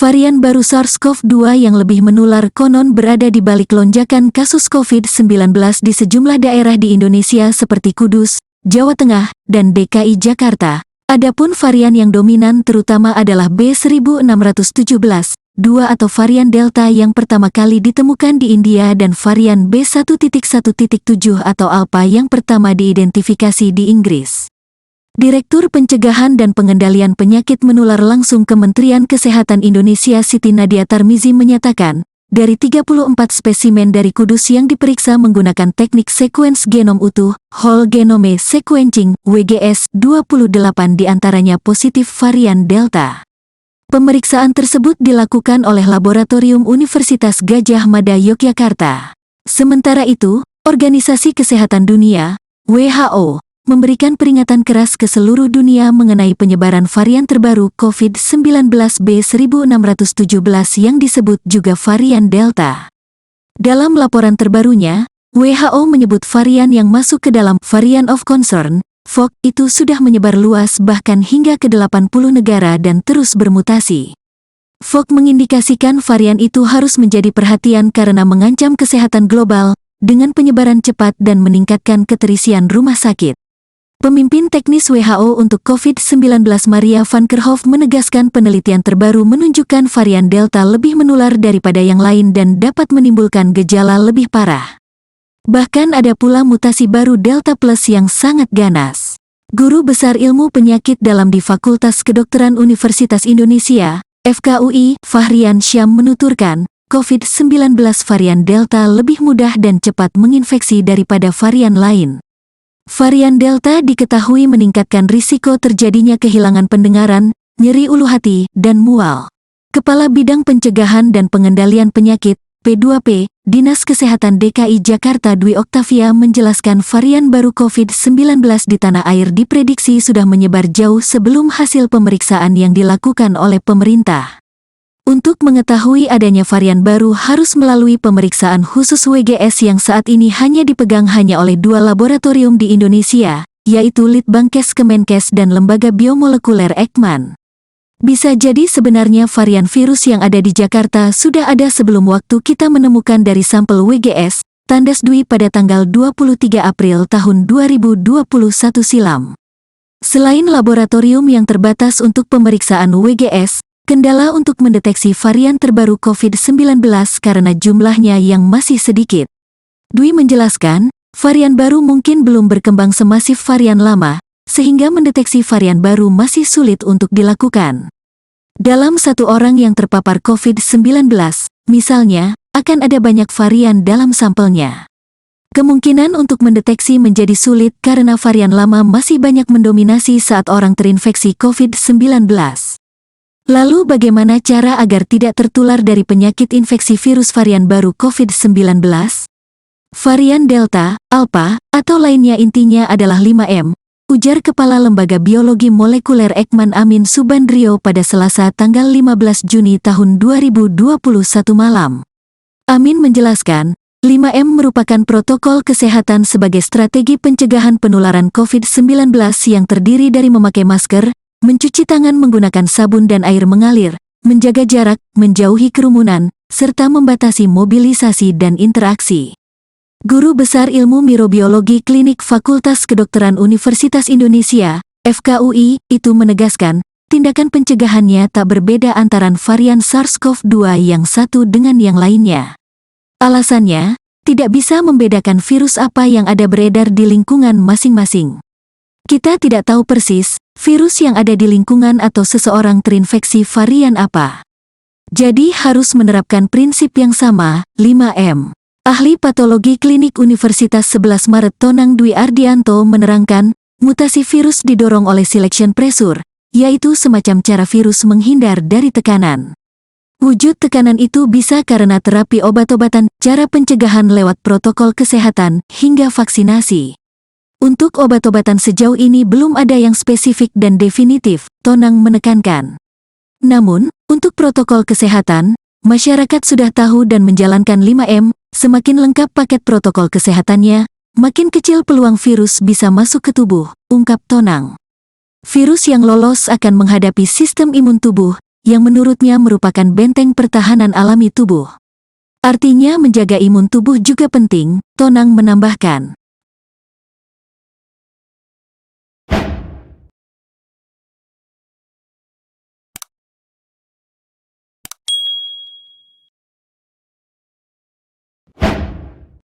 Varian baru SARS-CoV-2 yang lebih menular konon berada di balik lonjakan kasus COVID-19 di sejumlah daerah di Indonesia seperti Kudus, Jawa Tengah, dan DKI Jakarta. Adapun varian yang dominan terutama adalah B1617, 2 atau varian Delta yang pertama kali ditemukan di India dan varian B1.1.7 atau Alpha yang pertama diidentifikasi di Inggris. Direktur Pencegahan dan Pengendalian Penyakit Menular langsung Kementerian Kesehatan Indonesia Siti Nadia Tarmizi menyatakan, dari 34 spesimen dari Kudus yang diperiksa menggunakan teknik sequence genom utuh, whole genome sequencing, WGS, 28 diantaranya positif varian Delta. Pemeriksaan tersebut dilakukan oleh Laboratorium Universitas Gadjah Mada Yogyakarta. Sementara itu, Organisasi Kesehatan Dunia, WHO, memberikan peringatan keras ke seluruh dunia mengenai penyebaran varian terbaru COVID-19 B1617 yang disebut juga varian Delta. Dalam laporan terbarunya, WHO menyebut varian yang masuk ke dalam varian of concern, VOC, itu sudah menyebar luas bahkan hingga ke 80 negara dan terus bermutasi. VOC mengindikasikan varian itu harus menjadi perhatian karena mengancam kesehatan global dengan penyebaran cepat dan meningkatkan keterisian rumah sakit. Pemimpin teknis WHO untuk COVID-19 Maria van Kerkhove menegaskan penelitian terbaru menunjukkan varian Delta lebih menular daripada yang lain dan dapat menimbulkan gejala lebih parah. Bahkan ada pula mutasi baru Delta Plus yang sangat ganas. Guru Besar Ilmu Penyakit Dalam di Fakultas Kedokteran Universitas Indonesia, FKUI, Fahrian Syam menuturkan, COVID-19 varian Delta lebih mudah dan cepat menginfeksi daripada varian lain. Varian Delta diketahui meningkatkan risiko terjadinya kehilangan pendengaran, nyeri ulu hati, dan mual. Kepala Bidang Pencegahan dan Pengendalian Penyakit, P2P, Dinas Kesehatan DKI Jakarta Dwi Oktavia menjelaskan varian baru COVID-19 di tanah air diprediksi sudah menyebar jauh sebelum hasil pemeriksaan yang dilakukan oleh pemerintah. Untuk mengetahui adanya varian baru harus melalui pemeriksaan khusus WGS yang saat ini hanya dipegang oleh 2 laboratorium di Indonesia, yaitu Litbangkes Kemenkes dan Lembaga Biomolekuler Eijkman. Bisa jadi sebenarnya varian virus yang ada di Jakarta sudah ada sebelum waktu kita menemukan dari sampel WGS, tandas Dwi pada tanggal 23 April tahun 2021 silam. Selain laboratorium yang terbatas untuk pemeriksaan WGS, kendala untuk mendeteksi varian terbaru COVID-19 karena jumlahnya yang masih sedikit. Dwi menjelaskan, varian baru mungkin belum berkembang semasif varian lama, sehingga mendeteksi varian baru masih sulit untuk dilakukan. Dalam satu orang yang terpapar COVID-19, misalnya, akan ada banyak varian dalam sampelnya. Kemungkinan untuk mendeteksi menjadi sulit karena varian lama masih banyak mendominasi saat orang terinfeksi COVID-19. Lalu bagaimana cara agar tidak tertular dari penyakit infeksi virus varian baru COVID-19? Varian Delta, Alpha, atau lainnya intinya adalah 5M, ujar Kepala Lembaga Biologi Molekuler Eijkman Amin Subandrio pada Selasa tanggal 15 Juni tahun 2021 malam. Amin menjelaskan, 5M merupakan protokol kesehatan sebagai strategi pencegahan penularan COVID-19 yang terdiri dari memakai masker, mencuci tangan menggunakan sabun dan air mengalir, menjaga jarak, menjauhi kerumunan, serta membatasi mobilisasi dan interaksi. Guru Besar Ilmu Mikrobiologi Klinik Fakultas Kedokteran Universitas Indonesia, FKUI, itu menegaskan, tindakan pencegahannya tak berbeda antara varian SARS-CoV-2 yang satu dengan yang lainnya. Alasannya, tidak bisa membedakan virus apa yang ada beredar di lingkungan masing-masing. Kita tidak tahu persis, virus yang ada di lingkungan atau seseorang terinfeksi varian apa. Jadi harus menerapkan prinsip yang sama, 5M. Ahli Patologi Klinik Universitas 11 Maret Tonang Dwi Ardianto menerangkan, mutasi virus didorong oleh selection pressure, yaitu semacam cara virus menghindar dari tekanan. Wujud tekanan itu bisa karena terapi obat-obatan, cara pencegahan lewat protokol kesehatan, hingga vaksinasi. Untuk obat-obatan sejauh ini belum ada yang spesifik dan definitif, Tonang menekankan. Namun, untuk protokol kesehatan, masyarakat sudah tahu dan menjalankan 5M, semakin lengkap paket protokol kesehatannya, makin kecil peluang virus bisa masuk ke tubuh, ungkap Tonang. Virus yang lolos akan menghadapi sistem imun tubuh, yang menurutnya merupakan benteng pertahanan alami tubuh. Artinya menjaga imun tubuh juga penting, Tonang menambahkan.